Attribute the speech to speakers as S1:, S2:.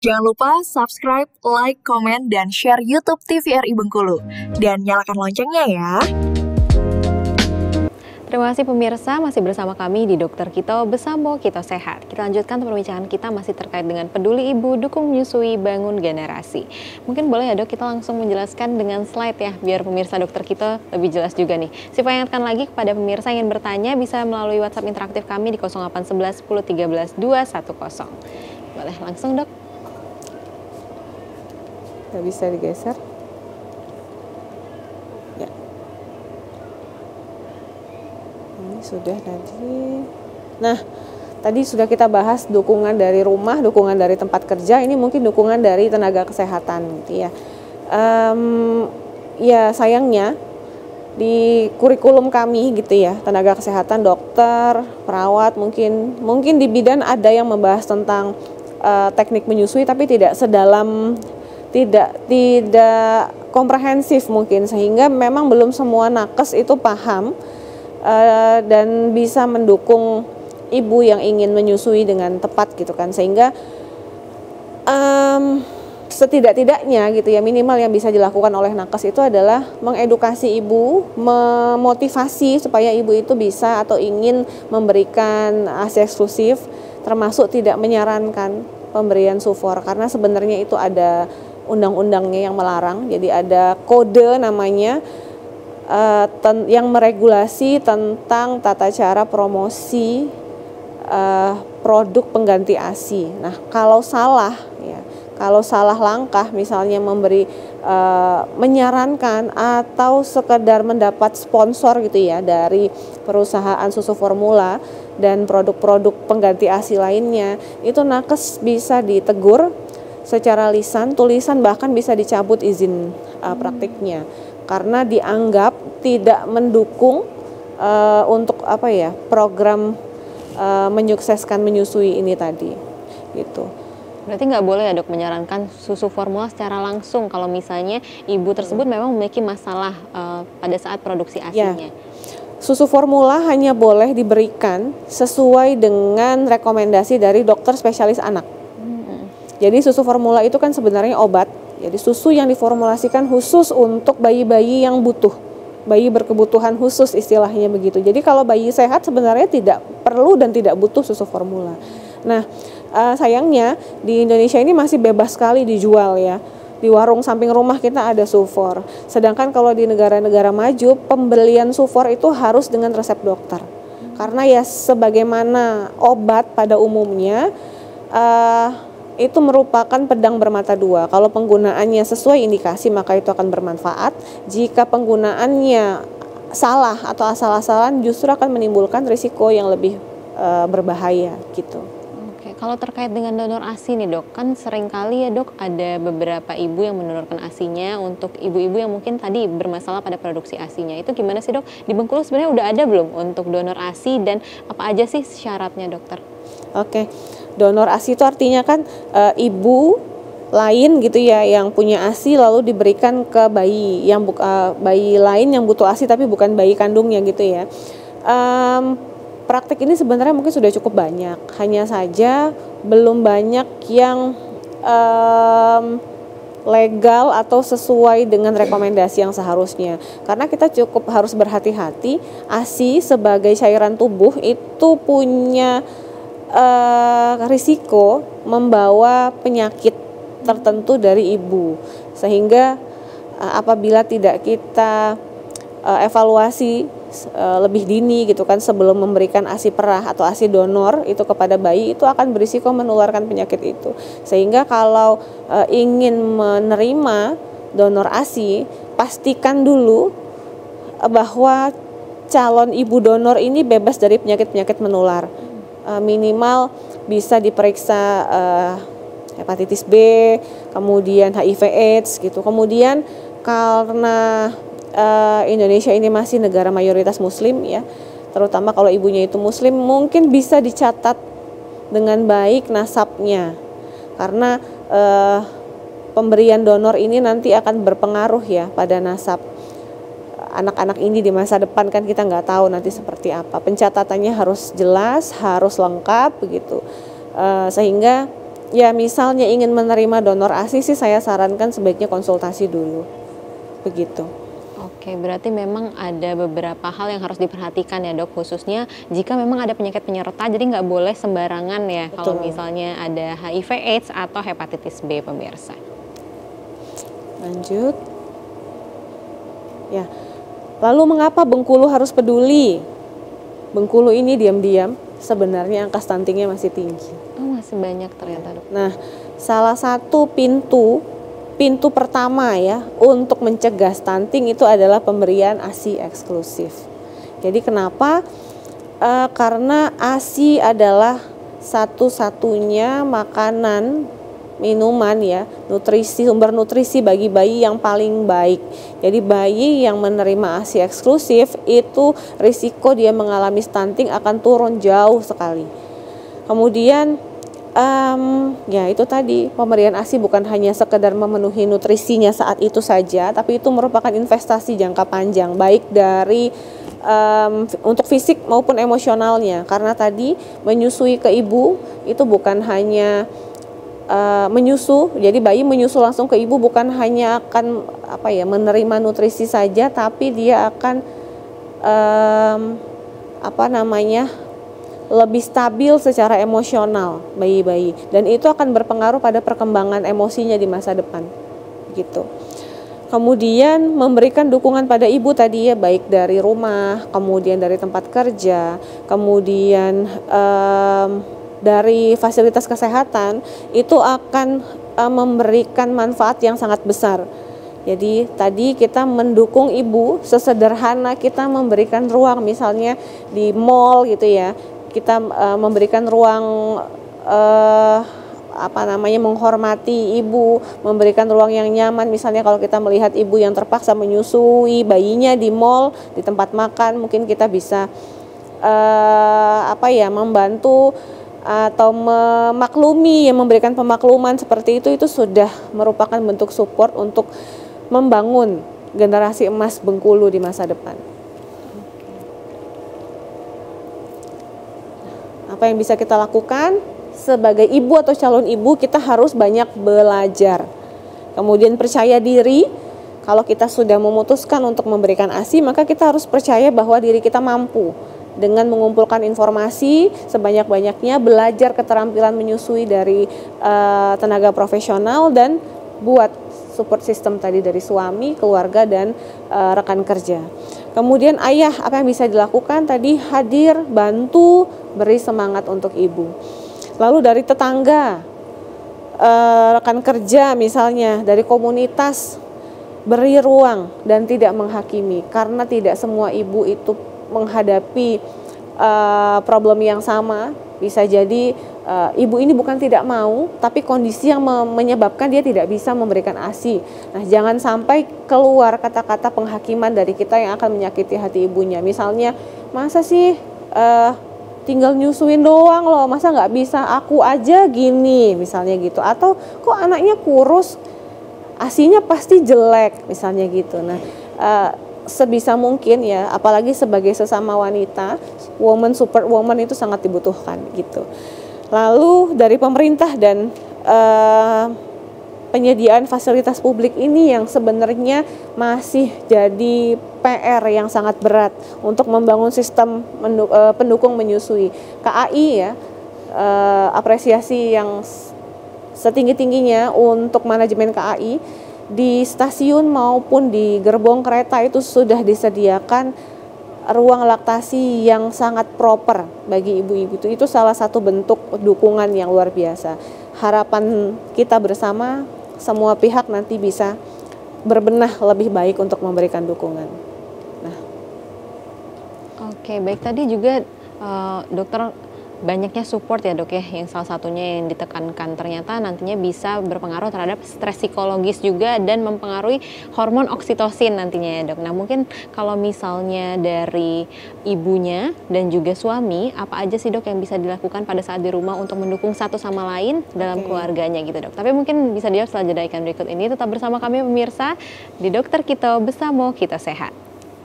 S1: Jangan lupa subscribe, like, komen, dan share YouTube TVRI Bengkulu. Dan nyalakan loncengnya ya.
S2: Terima kasih pemirsa, masih bersama kami di Dokter Kito Besambo Kito Sehat. Kita lanjutkan perbincangan kita masih terkait dengan peduli ibu, dukung menyusui, bangun generasi. Mungkin boleh ya dok, kita langsung menjelaskan dengan slide ya, biar pemirsa Dokter Kito lebih jelas juga nih. Saya ingatkan lagi kepada pemirsa yang ingin bertanya, bisa melalui WhatsApp interaktif kami di 0811 10 13 210. Boleh langsung dok.
S3: Nggak bisa digeser. Ya. Ini sudah tadi. Nah, tadi sudah kita bahas dukungan dari rumah, dukungan dari tempat kerja. Ini mungkin dukungan dari tenaga kesehatan, gitu ya. Ya sayangnya di kurikulum kami, gitu ya, tenaga kesehatan, dokter, perawat, mungkin di bidan ada yang membahas tentang teknik menyusui, tapi tidak sedalam. Tidak komprehensif mungkin, sehingga memang belum semua nakes itu paham dan bisa mendukung ibu yang ingin menyusui dengan tepat gitu kan, sehingga setidak-tidaknya gitu ya, minimal yang bisa dilakukan oleh nakes itu adalah mengedukasi ibu, memotivasi supaya ibu itu bisa atau ingin memberikan ASI eksklusif, termasuk tidak menyarankan pemberian sufor, karena sebenarnya itu ada undang-undangnya yang melarang. Jadi ada kode namanya yang meregulasi tentang tata cara promosi produk pengganti ASI. Nah, kalau salah langkah, misalnya menyarankan atau sekedar mendapat sponsor gitu ya dari perusahaan susu formula dan produk-produk pengganti ASI lainnya, itu nakes bisa ditegur secara lisan, tulisan, bahkan bisa dicabut izin praktiknya karena dianggap tidak mendukung untuk program menyukseskan menyusui ini tadi gitu.
S2: Berarti nggak boleh ya dok menyarankan susu formula secara langsung kalau misalnya ibu tersebut memang memiliki masalah pada saat produksi ASI-nya.
S3: Susu formula hanya boleh diberikan sesuai dengan rekomendasi dari dokter spesialis anak. Jadi susu formula itu kan sebenarnya obat. Jadi susu yang diformulasikan khusus untuk bayi-bayi yang butuh, bayi berkebutuhan khusus istilahnya begitu. Jadi kalau bayi sehat sebenarnya tidak perlu dan tidak butuh susu formula. Nah, sayangnya di Indonesia ini masih bebas sekali dijual ya. Di warung samping rumah kita ada sufor. Sedangkan kalau di negara-negara maju, pembelian sufor itu harus dengan resep dokter. Karena ya sebagaimana obat pada umumnya, itu merupakan pedang bermata dua. Kalau penggunaannya sesuai indikasi maka itu akan bermanfaat. Jika penggunaannya salah atau asal-asalan justru akan menimbulkan risiko yang lebih berbahaya gitu.
S2: Oke, kalau terkait dengan donor ASI nih dok, kan seringkali ya dok ada beberapa ibu yang mendonorkan ASI-nya untuk ibu-ibu yang mungkin tadi bermasalah pada produksi ASI-nya. Itu gimana sih dok? Di Bengkulu sebenarnya udah ada belum untuk donor ASI dan apa aja sih syaratnya dokter?
S3: Oke. Donor ASI itu artinya kan ibu lain gitu ya yang punya ASI lalu diberikan ke bayi yang bayi lain yang butuh ASI tapi bukan bayi kandungnya gitu ya. Praktik ini sebenarnya mungkin sudah cukup banyak, hanya saja belum banyak yang legal atau sesuai dengan rekomendasi yang seharusnya. Karena kita cukup harus berhati-hati, ASI sebagai cairan tubuh itu punya risiko membawa penyakit tertentu dari ibu, sehingga apabila tidak kita evaluasi lebih dini gitu kan sebelum memberikan ASI perah atau ASI donor itu kepada bayi, itu akan berisiko menularkan penyakit itu. Sehingga kalau ingin menerima donor ASI, pastikan dulu bahwa calon ibu donor ini bebas dari penyakit-penyakit menular. Minimal bisa diperiksa hepatitis B, kemudian HIV/AIDS gitu. Kemudian karena Indonesia ini masih negara mayoritas Muslim ya, terutama kalau ibunya itu Muslim, mungkin bisa dicatat dengan baik nasabnya, karena pemberian donor ini nanti akan berpengaruh ya pada nasab anak-anak ini di masa depan, kan kita nggak tahu nanti seperti apa. Pencatatannya harus jelas, harus lengkap begitu, sehingga ya misalnya ingin menerima donor ASI sih saya sarankan sebaiknya konsultasi dulu. Begitu.
S2: Oke, berarti memang ada beberapa hal yang harus diperhatikan ya dok, khususnya jika memang ada penyakit penyerta, jadi nggak boleh sembarangan ya.
S3: Betul.
S2: Kalau misalnya ada HIV/AIDS atau hepatitis B, pemirsa.
S3: Lanjut. Ya. Lalu mengapa Bengkulu harus peduli? Bengkulu ini diam-diam sebenarnya angka stuntingnya masih tinggi.
S2: Oh, masih banyak ternyata dok.
S3: Nah, salah satu pintu pertama ya untuk mencegah stunting itu adalah pemberian ASI eksklusif. Jadi kenapa? Karena ASI adalah satu-satunya makanan, minuman ya, sumber nutrisi bagi bayi yang paling baik. Jadi bayi yang menerima ASI eksklusif itu risiko dia mengalami stunting akan turun jauh sekali. Kemudian ya itu tadi, pemberian ASI bukan hanya sekedar memenuhi nutrisinya saat itu saja, tapi itu merupakan investasi jangka panjang, baik dari untuk fisik maupun emosionalnya. Karena tadi menyusui ke ibu itu bukan hanya jadi bayi menyusu langsung ke ibu bukan hanya akan menerima nutrisi saja, tapi dia akan lebih stabil secara emosional bayi-bayi, dan itu akan berpengaruh pada perkembangan emosinya di masa depan gitu. Kemudian memberikan dukungan pada ibu tadi ya, baik dari rumah, kemudian dari tempat kerja, kemudian dari fasilitas kesehatan, itu akan memberikan manfaat yang sangat besar. Jadi tadi kita mendukung ibu sesederhana kita memberikan ruang, misalnya di mall gitu ya, kita memberikan ruang menghormati ibu, memberikan ruang yang nyaman. Misalnya kalau kita melihat ibu yang terpaksa menyusui bayinya di mall, di tempat makan, mungkin kita bisa membantu atau memaklumi, memberikan pemakluman seperti itu sudah merupakan bentuk support untuk membangun generasi emas Bengkulu di masa depan. Apa yang bisa kita lakukan? Sebagai ibu atau calon ibu, kita harus banyak belajar. Kemudian percaya diri. Kalau kita sudah memutuskan untuk memberikan ASI, maka kita harus percaya bahwa diri kita mampu. Dengan mengumpulkan informasi sebanyak-banyaknya, belajar keterampilan menyusui dari tenaga profesional, dan buat support system tadi dari suami, keluarga, dan rekan kerja. Kemudian ayah, apa yang bisa dilakukan? Tadi hadir, bantu, beri semangat untuk ibu. Lalu dari tetangga, rekan kerja misalnya, dari komunitas, beri ruang dan tidak menghakimi, karena tidak semua ibu itu menghadapi problem yang sama. Bisa jadi ibu ini bukan tidak mau, tapi kondisi yang menyebabkan dia tidak bisa memberikan ASI. Nah, jangan sampai keluar kata-kata penghakiman dari kita yang akan menyakiti hati ibunya. Misalnya, masa sih tinggal nyusuin doang loh, masa nggak bisa, aku aja gini, misalnya gitu. Atau kok anaknya kurus, ASInya pasti jelek, misalnya gitu. Nah, sebisa mungkin ya, apalagi sebagai sesama wanita, support woman itu sangat dibutuhkan gitu. Lalu dari pemerintah dan penyediaan fasilitas publik ini yang sebenarnya masih jadi PR yang sangat berat untuk membangun sistem pendukung menyusui. KAI ya, apresiasi yang setinggi-tingginya untuk manajemen KAI. Di stasiun maupun di gerbong kereta itu sudah disediakan ruang laktasi yang sangat proper bagi ibu-ibu. Itu salah satu bentuk dukungan yang luar biasa. Harapan kita bersama, semua pihak nanti bisa berbenah lebih baik untuk memberikan dukungan. Nah,
S2: oke, baik, tadi juga dokter banyaknya support ya dok ya, yang salah satunya yang ditekankan ternyata nantinya bisa berpengaruh terhadap stres psikologis juga dan mempengaruhi hormon oksitosin nantinya ya dok. Nah, mungkin kalau misalnya dari ibunya dan juga suami, apa aja sih dok yang bisa dilakukan pada saat di rumah untuk mendukung satu sama lain dalam keluarganya gitu dok. Tapi mungkin bisa dijawab setelah jeda iklan berikut ini. Tetap bersama kami pemirsa di Dokter Kito Besamo Kita Sehat.